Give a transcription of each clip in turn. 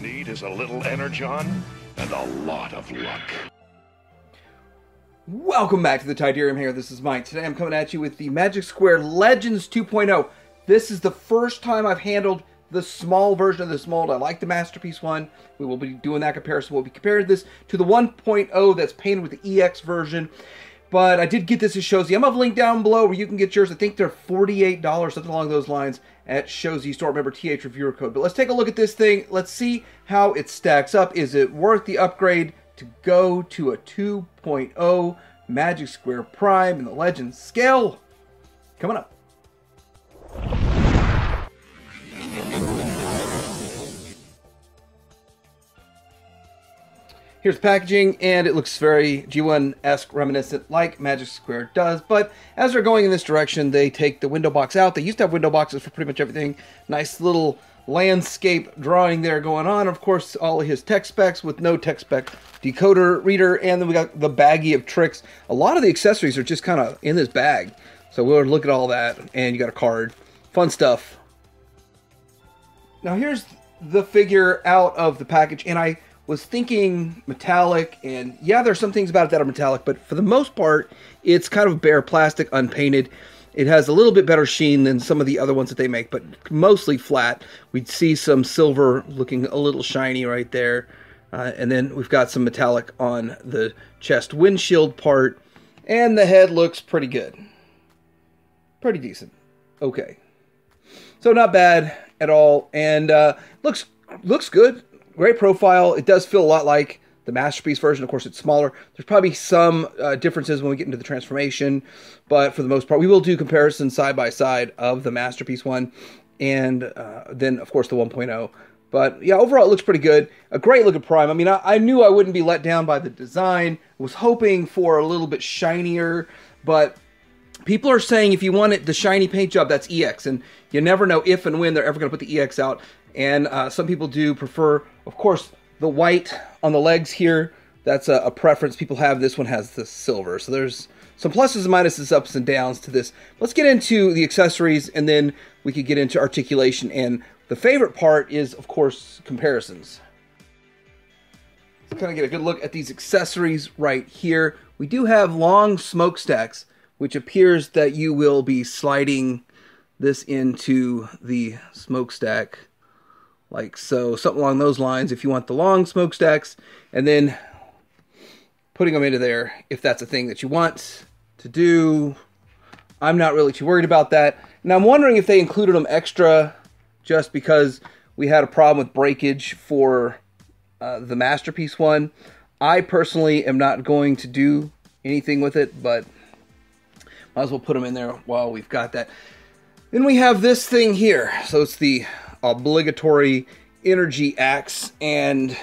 need is a little energon and a lot of luck. Welcome back to the Tidarium here. This is Mike. Today I'm coming at you with the Magic Square Legends 2.0. This is the first time I've handled the small version of this mold. I like the Masterpiece one. We will be doing that comparison. We'll be comparing this to the 1.0 that's painted with the EX version. But I did get this at Shozy. I'm going to link down below where you can get yours. I think they're $48, something along those lines, at Shozy store. Remember, TH reviewer code. But let's take a look at this thing. Let's see how it stacks up. Is it worth the upgrade to go to a 2.0 Magic Square Prime in the Legends scale? Coming up. Here's the packaging, and it looks very G1-esque, reminiscent, like Magic Square does. But as they're going in this direction, they take the window box out. They used to have window boxes for pretty much everything. Nice little landscape drawing there going on. Of course, all of his tech specs with no tech spec decoder reader. And then we got the baggie of tricks. A lot of the accessories are just kind of in this bag. So we'll look at all that. And you got a card. Fun stuff. Now here's the figure out of the package. And I was thinking metallic, and yeah, there's some things about it that are metallic, but for the most part, it's kind of bare plastic, unpainted. It has a little bit better sheen than some of the other ones that they make, but mostly flat. We'd see some silver looking a little shiny right there. And then we've got some metallic on the chest windshield part, and the head looks pretty good. Pretty decent. Okay. So not bad at all, and looks good. Great profile. It does feel a lot like the Masterpiece version. Of course, it's smaller. There's probably some differences when we get into the transformation, but for the most part, we will do comparisons side by side of the Masterpiece one and then, of course, the 1.0. But yeah, overall, it looks pretty good. A great looking Prime. I mean, I knew I wouldn't be let down by the design. Was hoping for a little bit shinier, but people are saying if you want the shiny paint job, that's EX, and you never know if and when they're ever going to put the EX out. And some people do prefer, of course, the white on the legs here. That's a preference people have. This one has the silver. So there's some pluses and minuses, ups and downs to this. Let's get into the accessories, and then we could get into articulation. And the favorite part is, of course, comparisons. Let's kind of get a good look at these accessories right here. We do have long smokestacks, which appears that you will be sliding this into the smokestack like so, something along those lines if you want the long smokestacks, and then putting them into there if that's a thing that you want to do. I'm not really too worried about that. Now I'm wondering if they included them extra just because we had a problem with breakage for the Masterpiece one. I personally am not going to do anything with it, but might as well put them in there while we've got that. Then we have this thing here. So it's the obligatory energy axe, and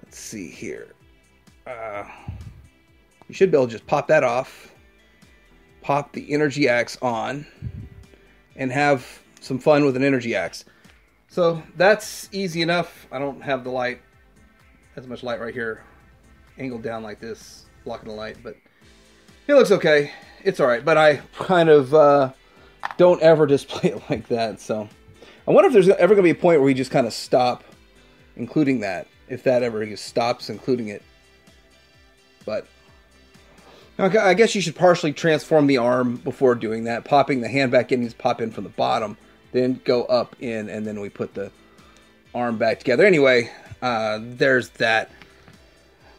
let's see here. You should be able to just pop that off, pop the energy axe on, and have some fun with an energy axe. So that's easy enough. I don't have the light, as much light right here, angled down like this, blocking the light, but it looks okay. It's alright, but I kind of don't ever display it like that, so I wonder if there's ever going to be a point where we just kind of stop including that, if that ever just stops including it. But I guess you should partially transform the arm before doing that. Popping the hand back in, you just pop in from the bottom, then go up in, and then we put the arm back together. Anyway, there's that,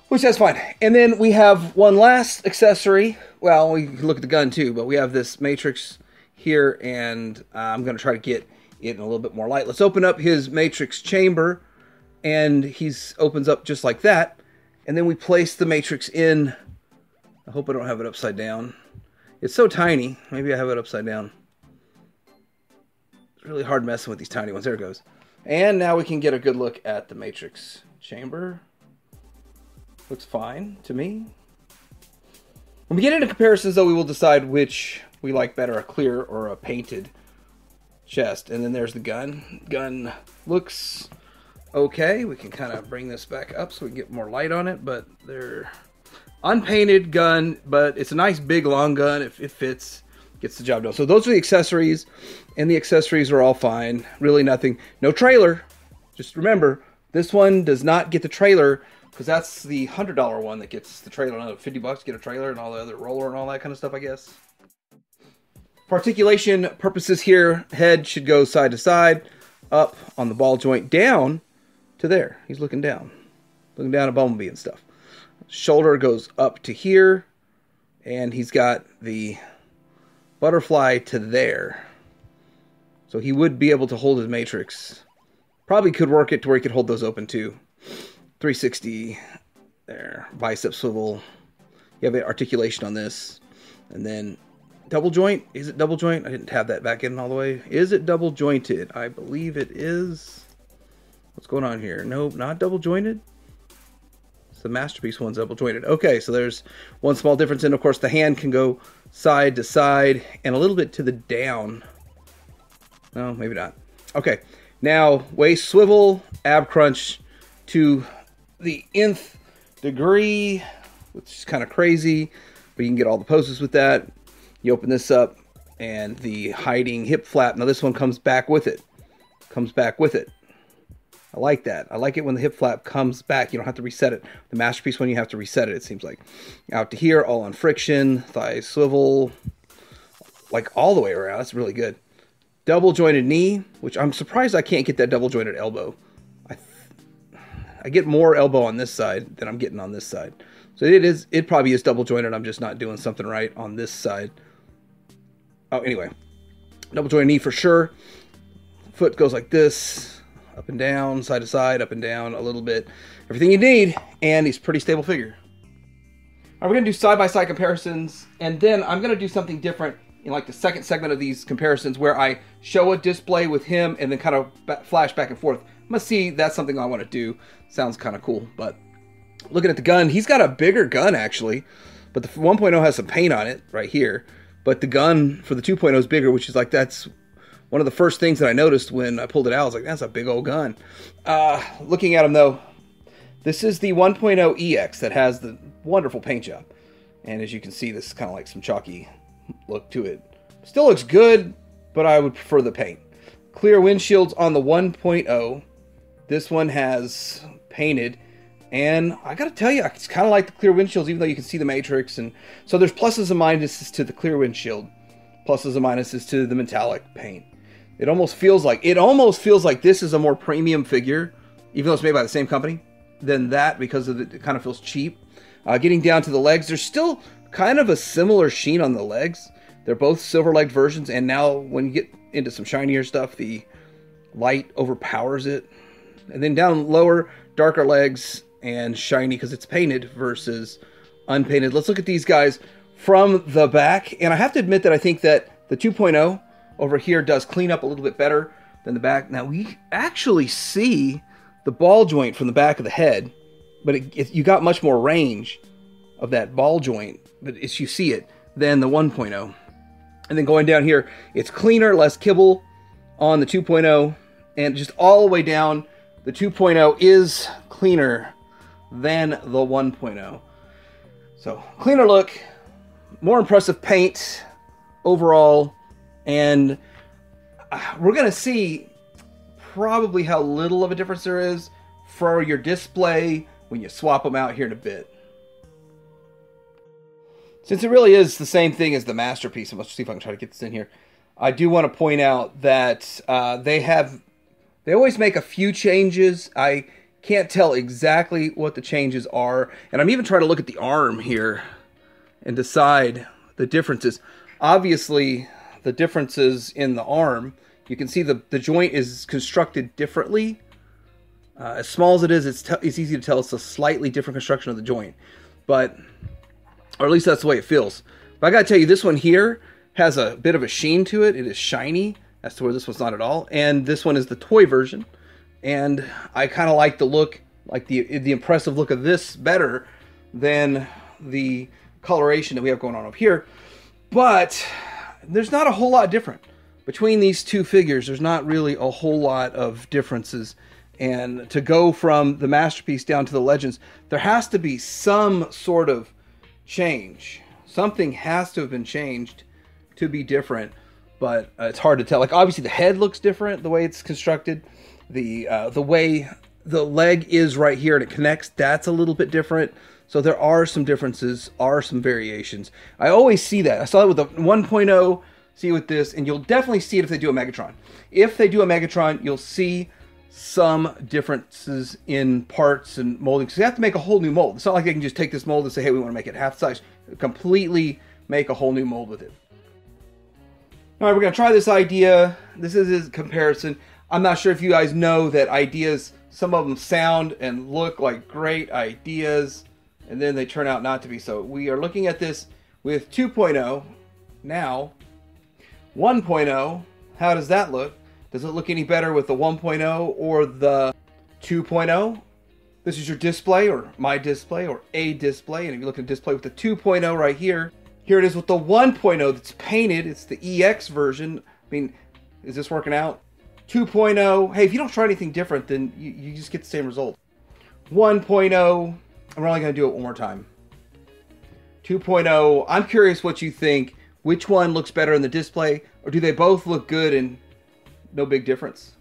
which that's fine. And then we have one last accessory. Well, we can look at the gun too, but we have this Matrix here, and I'm going to try to get it in a little bit more light. Let's open up his Matrix chamber, and he opens up just like that. And then we place the Matrix in. I hope I don't have it upside down. It's so tiny. Maybe I have it upside down. It's really hard messing with these tiny ones. There it goes. And now we can get a good look at the Matrix chamber. Looks fine to me. When we get into comparisons, though, we will decide which we like better, a clear or a painted chest. And then there's the gun. Gun looks okay. We can kind of bring this back up so we can get more light on it, but they're unpainted gun, but it's a nice big long gun. If it fits, gets the job done. So those are the accessories, and the accessories are all fine. Really nothing. No trailer. Just remember, This one does not get the trailer, because that's the $100 one that gets the trailer. Another $50 get a trailer and all the other roller and all that kind of stuff, I guess. For articulation purposes here, head should go side to side, up on the ball joint, down to there. He's looking down at Bumblebee and stuff. Shoulder goes up to here, and he's got the butterfly to there. So he would be able to hold his matrix. Probably could work it to where he could hold those open too. 360 there, bicep swivel. You have articulation on this, and then double joint. Is it double joint? I didn't have that back in all the way. Is it double jointed? I believe it is. What's going on here? Nope, not double jointed. The Masterpiece one's double jointed. Okay, so there's one small difference. And of course, the hand can go side to side and a little bit to the down. No, maybe not. Okay, now waist swivel, ab crunch to the nth degree, which is kind of crazy, but you can get all the poses with that. You open this up, and the hiding hip flap. Now this one comes back with it. I like that. I like it when the hip flap comes back. You don't have to reset it. The Masterpiece one, you have to reset it, it seems like. Out to here, all on friction. Thigh swivel. Like all the way around. That's really good. Double jointed knee, which I'm surprised I can't get that double jointed elbow. I get more elbow on this side than I'm getting on this side. So it probably is double jointed. I'm just not doing something right on this side. Oh, anyway. Double jointed knee for sure. Foot goes like this. Up and down, side to side, up and down a little bit. Everything you need, and he's a pretty stable figure. All right, we're going to do side-by-side comparisons, and then I'm going to do something different in like the second segment of these comparisons where I show a display with him and then kind of flash back and forth. I'm going to see that's something I want to do. Sounds kind of cool, but looking at the gun, he's got a bigger gun actually, but the 1.0 has some paint on it right here, but the gun for the 2.0 is bigger, which is like that's one of the first things that I noticed when I pulled it out. I was like, that's a big old gun. Looking at him though, this is the 1.0 EX that has the wonderful paint job. And as you can see, this is kind of like some chalky look to it. Still looks good, but I would prefer the paint. Clear windshields on the 1.0. This one has painted. And I gotta tell you, it's kind of like the clear windshields, even though you can see the matrix. And so there's pluses and minuses to the clear windshield. Pluses and minuses to the metallic paint. It almost feels like this is a more premium figure, even though it's made by the same company, than that because it kind of feels cheap. Getting down to the legs, there's still kind of a similar sheen on the legs. They're both silver-legged versions, and now when you get into some shinier stuff, the light overpowers it. And then down lower, darker legs and shiny because it's painted versus unpainted. Let's look at these guys from the back, and I have to admit that I think that the 2.0 over here does clean up a little bit better than the back. Now we actually see the ball joint from the back of the head, but you got much more range of that ball joint, but you see it, than the 1.0. And then going down here, it's cleaner, less kibble on the 2.0, and just all the way down, the 2.0 is cleaner than the 1.0. So cleaner look, more impressive paint overall. And we're going to see probably how little of a difference there is for your display when you swap them out here in a bit. Since it really is the same thing as the Masterpiece, and let's see if I can try to get this in here. I do want to point out that they always make a few changes. I can't tell exactly what the changes are. And I'm even trying to look at the arm here and decide the differences. Obviously, the differences in the arm, you can see the joint is constructed differently. As small as it is, it's easy to tell it's a slightly different construction of the joint. But, or at least that's the way it feels. But I gotta tell you, this one here has a bit of a sheen to it. It is shiny, as to where this one's not at all. And this one is the toy version. And I kind of like the look, like the impressive look of this better than the coloration that we have going on up here. But there's not a whole lot different between these two figures. There's not really a whole lot of differences. And to go from the Masterpiece down to the Legends, there has to be some sort of change. Something has to have been changed to be different, but it's hard to tell. Like obviously the head looks different, the way it's constructed, the way the leg is right here and it connects, that's a little bit different. So there are some differences, are some variations. I always see that. I saw it with the 1.0, see with this, and you'll definitely see it if they do a Megatron. If they do a Megatron, you'll see some differences in parts and molding. So you have to make a whole new mold. It's not like they can just take this mold and say, hey, we want to make it half size. Completely make a whole new mold with it. All right, we're going to try this idea. This is a comparison. I'm not sure if you guys know that ideas, some of them sound and look like great ideas, and then they turn out not to be so. We are looking at this with 2.0. Now, 1.0, how does that look? Does it look any better with the 1.0 or the 2.0? This is your display, or my display, or a display. And if you look at display with the 2.0 right here, here it is with the 1.0 that's painted. It's the EX version. I mean, is this working out? 2.0, hey, if you don't try anything different, then you just get the same result. 1.0, and we're only going to do it one more time. 2.0, I'm curious what you think. Which one looks better in the display, or do they both look good and no big difference?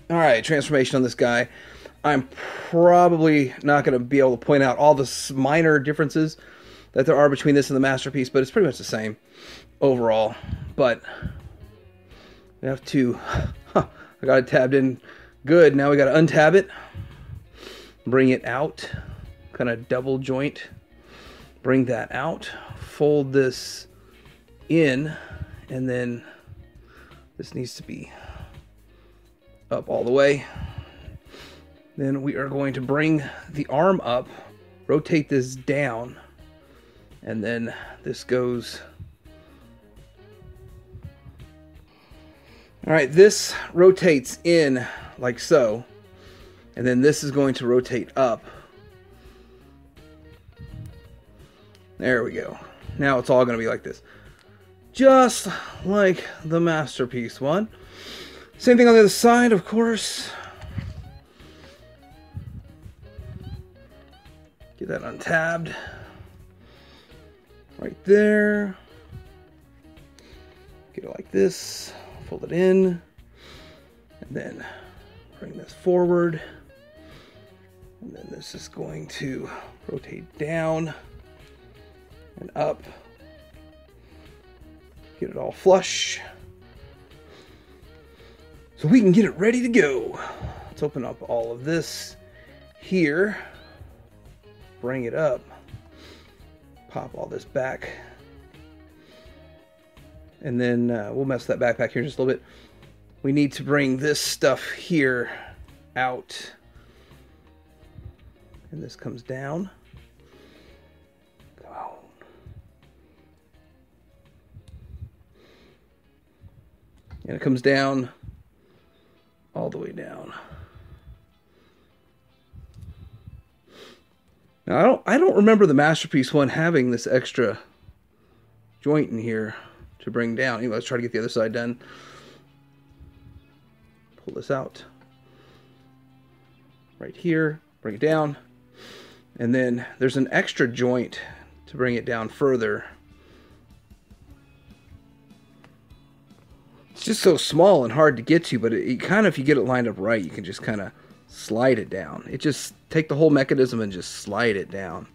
All right, transformation on this guy. I'm probably not going to be able to point out all the minor differences that there are between this and the Masterpiece, but it's pretty much the same overall. But we have to, I got it tabbed in good. Now we got to untab it, bring it out, kind of double joint, bring that out, fold this in, and then this needs to be up all the way. Then we are going to bring the arm up, rotate this down, and then this goes. All right, this rotates in like so, and then this is going to rotate up. There we go. Now it's all going to be like this. Just like the Masterpiece one. Same thing on the other side, of course. Get that untabbed. Right there. Get it like this. Fold it in. And then bring this forward. And then this is going to rotate down and up. Get it all flush. So we can get it ready to go. Let's open up all of this here. Bring it up. Pop all this back. And then we'll mess that back here in just a little bit. We need to bring this stuff here out. And this comes down. Come on. And it comes down all the way down. Now I don't remember the Masterpiece one having this extra joint in here to bring down. Anyway, let's try to get the other side done. Pull this out. Right here, bring it down. And then there's an extra joint to bring it down further. It's just so small and hard to get to, but it kind of, if you get it lined up right, you can just kind of slide it down. It just take the whole mechanism and just slide it down.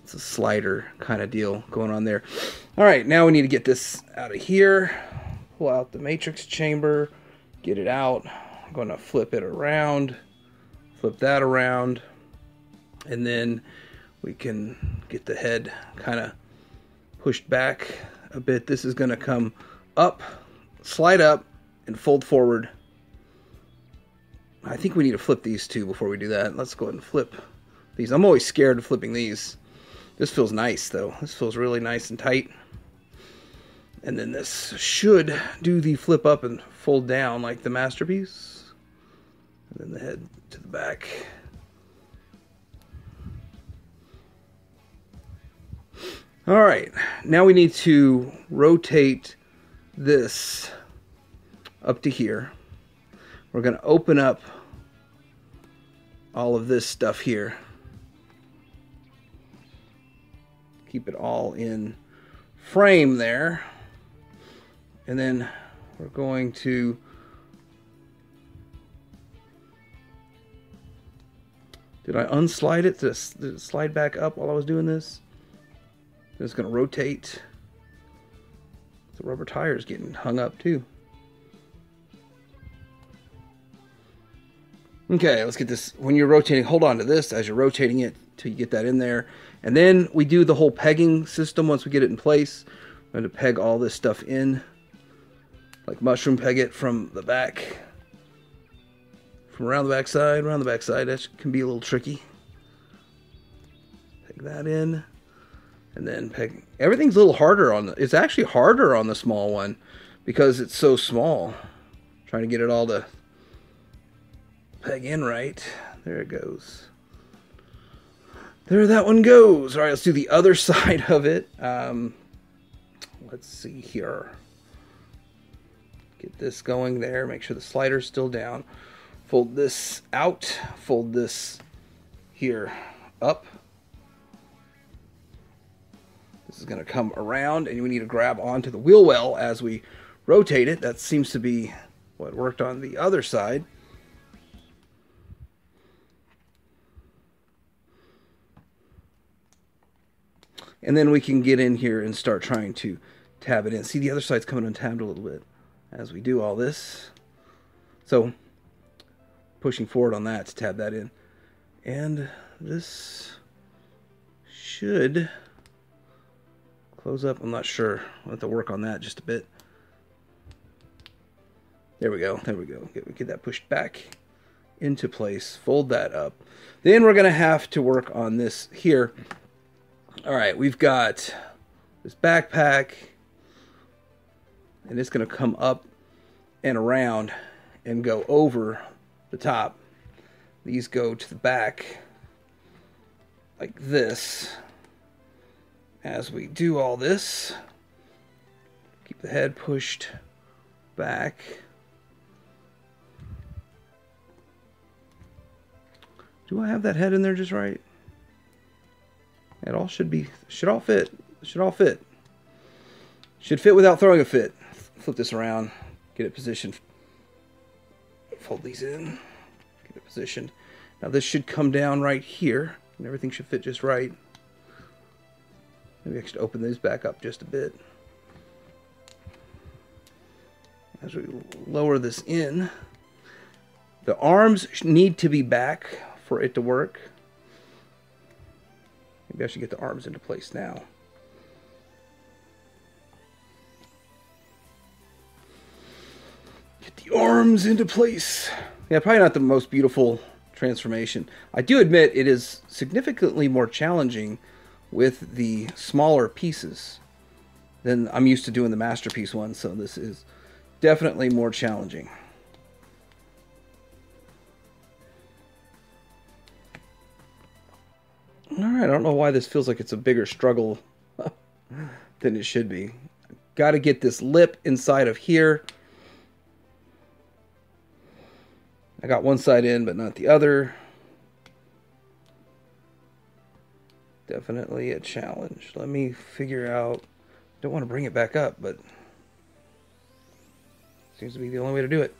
It's a slider kind of deal going on there. All right, now we need to get this out of here. Pull out the matrix chamber, get it out. I'm going to flip it around, flip that around, and then we can get the head kind of pushed back a bit. This is going to come up, slide up, and fold forward. I think we need to flip these two before we do that. Let's go ahead and flip these. I'm always scared of flipping these. This feels nice, though. This feels really nice and tight. And then this should do the flip up and fold down like the Masterpiece. And then the head to the back. All right, now we need to rotate this up to here. We're going to open up all of this stuff here. Keep it all in frame there. And then we're going to Did I unslide it? Did it slide back up while I was doing this? It's going to rotate. The rubber tire is getting hung up too. Okay, let's get this. When you're rotating, hold on to this as you're rotating it till you get that in there. And then we do the whole pegging system once we get it in place. I'm going to peg all this stuff in. Like mushroom peg it from the back. From around the backside, That can be a little tricky. Peg that in. And then peg. Everything's a little harder on the. It's actually harder on the small one because it's so small. Trying to get it all to peg in right. There it goes. There that one goes. All right, let's do the other side of it. Let's see here. Get this going there. Make sure the slider's still down. Fold this out. Fold this here up. This is going to come around, and we need to grab onto the wheel well as we rotate it. That seems to be what worked on the other side. And then we can get in here and start trying to tab it in. See, the other side's coming untabbed a little bit as we do all this. So, pushing forward on that to tab that in. And this should close up. I'm not sure. I'll have to work on that just a bit. There we go. There we go. Get that pushed back into place. Fold that up. Then we're going to have to work on this here. All right, we've got this backpack, and it's going to come up and around and go over the top. These go to the back like this. As we do all this, keep the head pushed back. Do I have that head in there just right? It all should all fit. Should fit without throwing a fit. Flip this around, get it positioned. Fold these in, get it positioned. Now this should come down right here, and everything should fit just right. Maybe I should open these back up just a bit. As we lower this in, the arms need to be back for it to work. Maybe I should get the arms into place now. Get the arms into place. Yeah, probably not the most beautiful transformation. I do admit it is significantly more challenging with the smaller pieces than I'm used to doing the masterpiece one, so this is definitely more challenging. Alright, I don't know why this feels like it's a bigger struggle than it should be. Got to get this lip inside of here. I got one side in, but not the other. Definitely a challenge. Let me figure out... Don't want to bring it back up, but... Seems to be the only way to do it.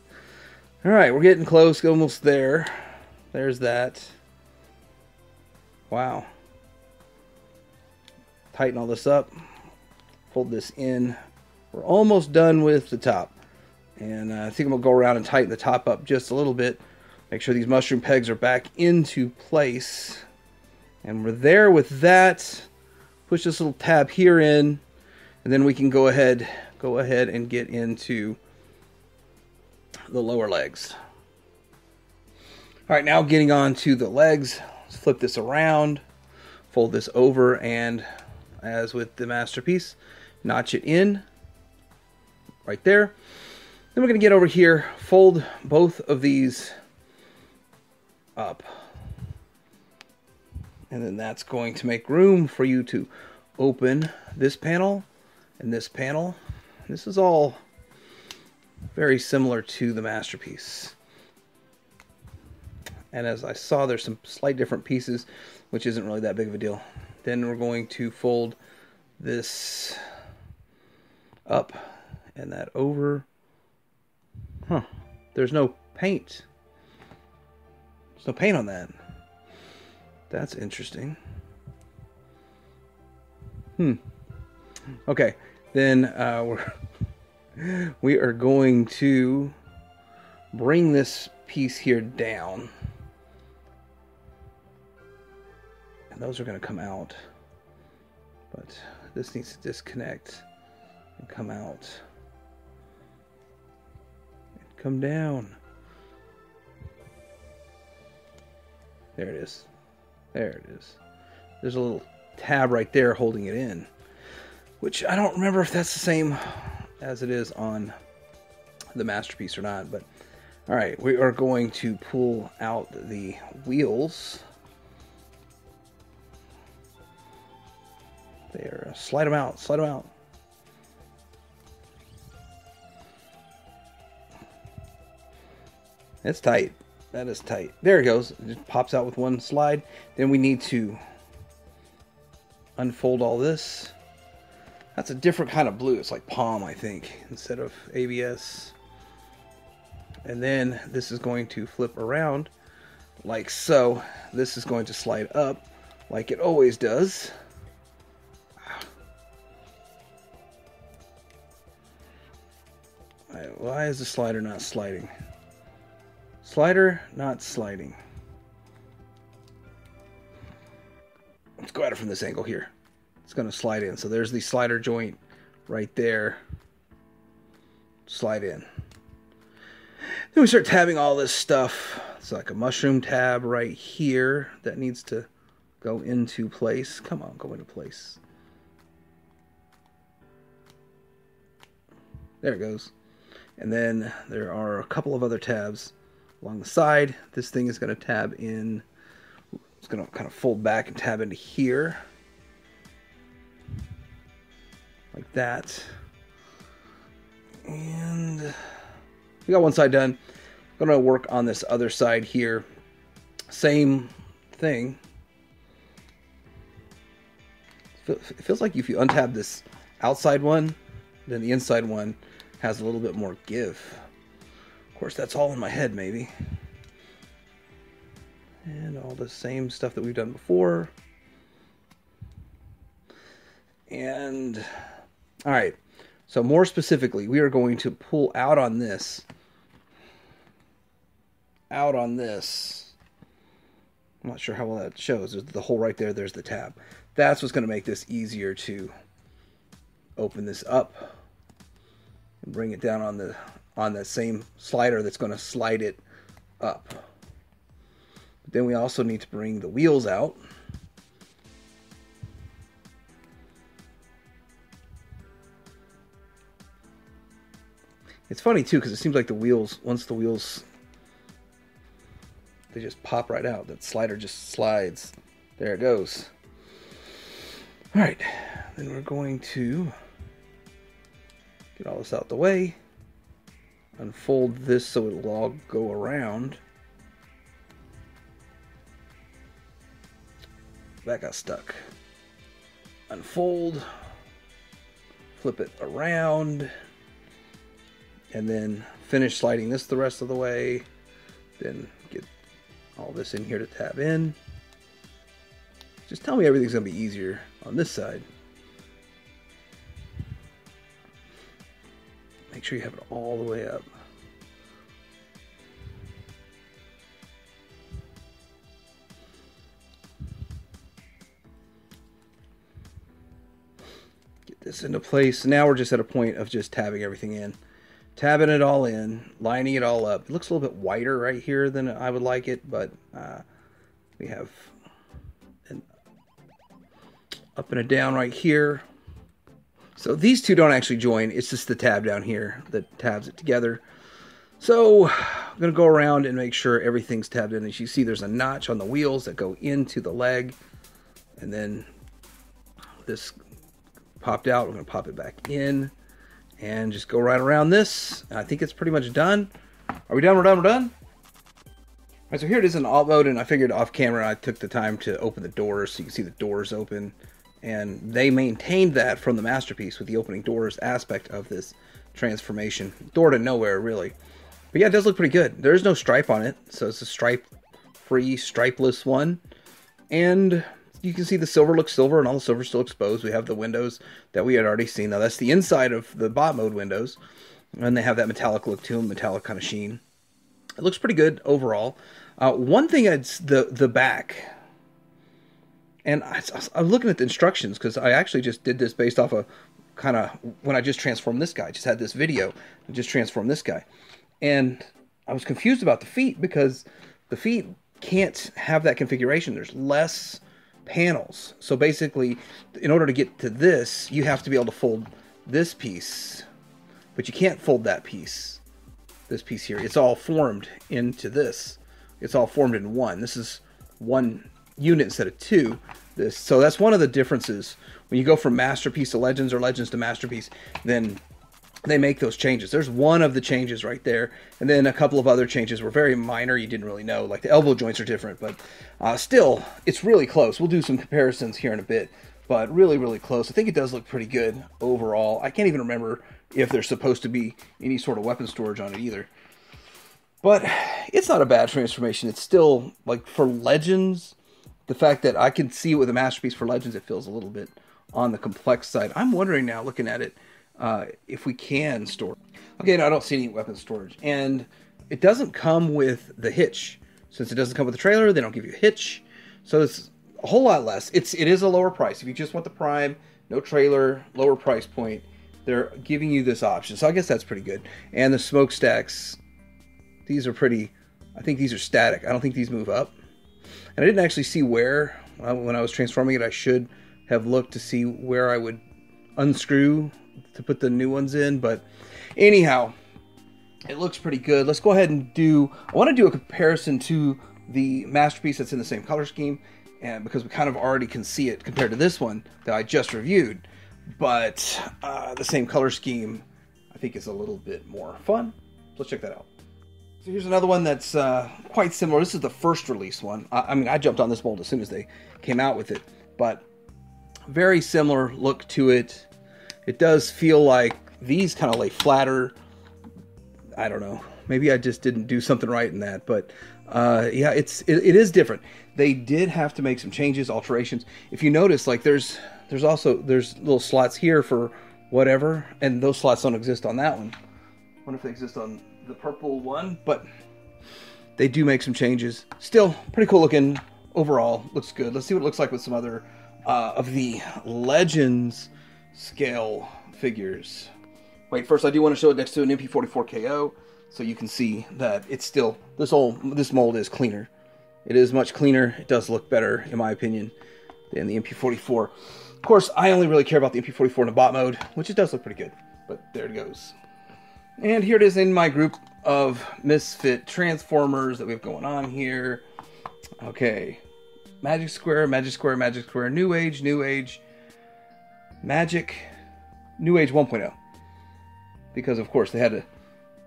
Alright, we're getting close, almost there. There's that. Wow. Tighten all this up. Fold this in. We're almost done with the top. And I think I'm going to go around and tighten the top up just a little bit. Make sure these mushroom pegs are back into place. And we're there with that. Push this little tab here in. And then we can go ahead and get into the lower legs. Alright, now getting on to the legs. Let's flip this around, fold this over, and as with the masterpiece, notch it in right there. Then we're going to get over here, fold both of these up. And then that's going to make room for you to open this panel and this panel. This is all very similar to the masterpiece. And as I saw, there's some slight different pieces, which isn't really that big of a deal. Then we're going to fold this up and that over. There's no paint. There's no paint on that. That's interesting. Okay, then we are going to bring this piece here down. And those are going to come out. But this needs to disconnect and come out. And come down. There it is. There it is. There's a little tab right there holding it in, which I don't remember if that's the same as it is on the Masterpiece or not. But all right, we are going to pull out the wheels. There, slide them out, slide them out. It's tight. That is tight. There it goes. It just pops out with one slide. Then we need to unfold all this. That's a different kind of blue. It's like palm, I think, instead of ABS. And then this is going to flip around like so. This is going to slide up like it always does. Why is the slider not sliding? Slider not sliding. Let's go at it from this angle here. It's going to slide in. So there's the slider joint right there. Slide in. Then we start tabbing all this stuff. It's like a mushroom tab right here that needs to go into place. Come on, go into place. There it goes. And then there are a couple of other tabs along the side. This thing is going to tab in. It's going to kind of fold back and tab into here. Like that. And we got one side done. I'm going to work on this other side here. Same thing. It feels like if you untab this outside one, then the inside one has a little bit more give. Of course, that's all in my head, maybe. And all the same stuff that we've done before. And, all right. So more specifically, we are going to pull out on this. Out on this. I'm not sure how well that shows. There's the hole right there. There's the tab. That's what's going to make this easier to open this up and bring it down on that same slider that's going to slide it up. But then we also need to bring the wheels out. It's funny too, because it seems like the wheels, once the wheels, they just pop right out. That slider just slides. There it goes. All right, then we're going to get all this out the way. Unfold this so it'll all go around. That got stuck. Unfold. Flip it around. And then finish sliding this the rest of the way. Then get all this in here to tab in. Just tell me everything's going to be easier on this side. Make sure you have it all the way up. Get this into place. Now we're just at a point of just tabbing everything in. Tabbing it all in, lining it all up. It looks a little bit whiter right here than I would like it, but we have an up and a down right here. So these two don't actually join. It's just the tab down here that tabs it together. So I'm going to go around and make sure everything's tabbed in. As you see, there's a notch on the wheels that go into the leg. And then this popped out. We're going to pop it back in. And just go right around this. I think it's pretty much done. Are we done? We're done? We're done? All right, so here it is in alt mode. And I figured off camera, I took the time to open the doors so you can see the doors open. And they maintained that from the Masterpiece with the opening doors aspect of this transformation. Door to nowhere, really. But yeah, it does look pretty good. There's no stripe on it, so it's a stripe-free, stripeless one. And you can see the silver looks silver and all the silver's still exposed. We have the windows that we had already seen. Now that's the inside of the bot mode windows. And they have that metallic look to them, metallic kind of sheen. It looks pretty good overall. One thing, it's the back. And I'm looking at the instructions because I actually just did this based off of kind of when I just transformed this guy. I just had this video and just transformed this guy. And I was confused about the feet because the feet can't have that configuration. There's less panels. So basically, in order to get to this, you have to be able to fold this piece. But you can't fold that piece. This piece here. It's all formed into this. It's all formed in one. This is one unit instead of two. So that's one of the differences. When you go from Masterpiece to Legends or Legends to Masterpiece, then they make those changes. There's one of the changes right there. And then a couple of other changes were very minor. You didn't really know. Like the elbow joints are different. But still, it's really close. We'll do some comparisons here in a bit. But really, really close. I think it does look pretty good overall. I can't even remember if there's supposed to be any sort of weapon storage on it either. But it's not a bad transformation. It's still, like, for Legends, the fact that I can see it with a Masterpiece for Legends, it feels a little bit on the complex side. I'm wondering now, looking at it, if we can store. Okay, no, I don't see any weapon storage. And it doesn't come with the hitch. Since it doesn't come with the trailer, they don't give you a hitch. So it's a whole lot less. It is a lower price. If you just want the Prime, no trailer, lower price point, they're giving you this option. So I guess that's pretty good. And the smokestacks, these are pretty, I think these are static. I don't think these move up. And I didn't actually see where, when I was transforming it, I should have looked to see where I would unscrew to put the new ones in. But anyhow, it looks pretty good. Let's go ahead and I want to do a comparison to the Masterpiece that's in the same color scheme. And because we kind of already can see it compared to this one that I just reviewed. But the same color scheme, I think, is a little bit more fun. So let's check that out. So here's another one that's quite similar. This is the first release one. I mean, I jumped on this mold as soon as they came out with it. But very similar look to it. It does feel like these kind of lay flatter. I don't know. Maybe I just didn't do something right in that. But yeah, it is different. They did have to make some changes, alterations. If you notice, like there's little slots here for whatever, and those slots don't exist on that one. I wonder if they exist on the purple one, but they do make some changes. Still pretty cool looking overall. Looks good. Let's see what it looks like with some other of the Legends scale figures. Wait, first I do want to show it next to an MP-44KO so you can see that it's still, this mold is cleaner. It is much cleaner. It does look better, in my opinion, than the MP-44. Of course, I only really care about the MP-44 in the bot mode, which it does look pretty good. But there it goes. And here it is in my group of Misfit Transformers that we have going on here. Okay. Magic Square, Magic Square, Magic Square, New Age, New Age, Magic, New Age 1.0. Because, of course, they had to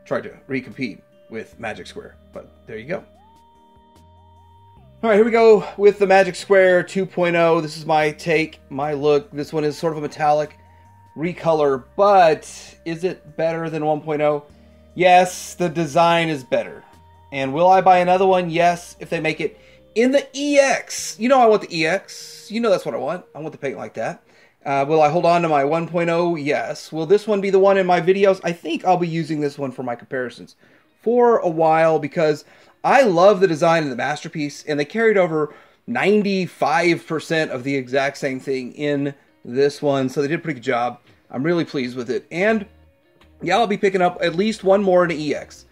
try to recompete with Magic Square. But there you go. Alright, here we go with the Magic Square 2.0. This is my take, my look. This one is sort of a metallic recolor, but is it better than 1.0? Yes, the design is better. And will I buy another one? Yes, if they make it in the EX. You know I want the EX. You know that's what I want. I want the paint like that. Will I hold on to my 1.0? Yes. Will this one be the one in my videos? I think I'll be using this one for my comparisons for a while because I love the design of the Masterpiece, and they carried over 95% of the exact same thing in this one, so they did a pretty good job. I'm really pleased with it, and yeah, I'll be picking up at least one more in the EX.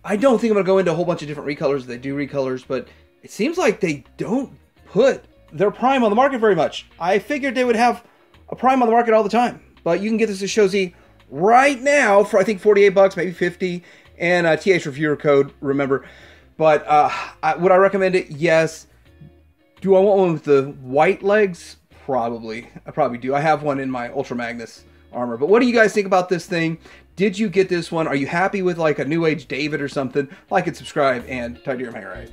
I don't think I'm going to go into a whole bunch of different recolors. They do recolors, but it seems like they don't put their Prime on the market very much. I figured they would have a Prime on the market all the time, but you can get this at ShowZ right now for I think 48 bucks, maybe 50, and a TH reviewer code, remember. But would I recommend it? Yes. Do I want one with the white legs? Probably. I probably do. I have one in my Ultra Magnus armor. But what do you guys think about this thing? Did you get this one? Are you happy with like a New Age David or something? Like and subscribe, and Titanium Hang Right.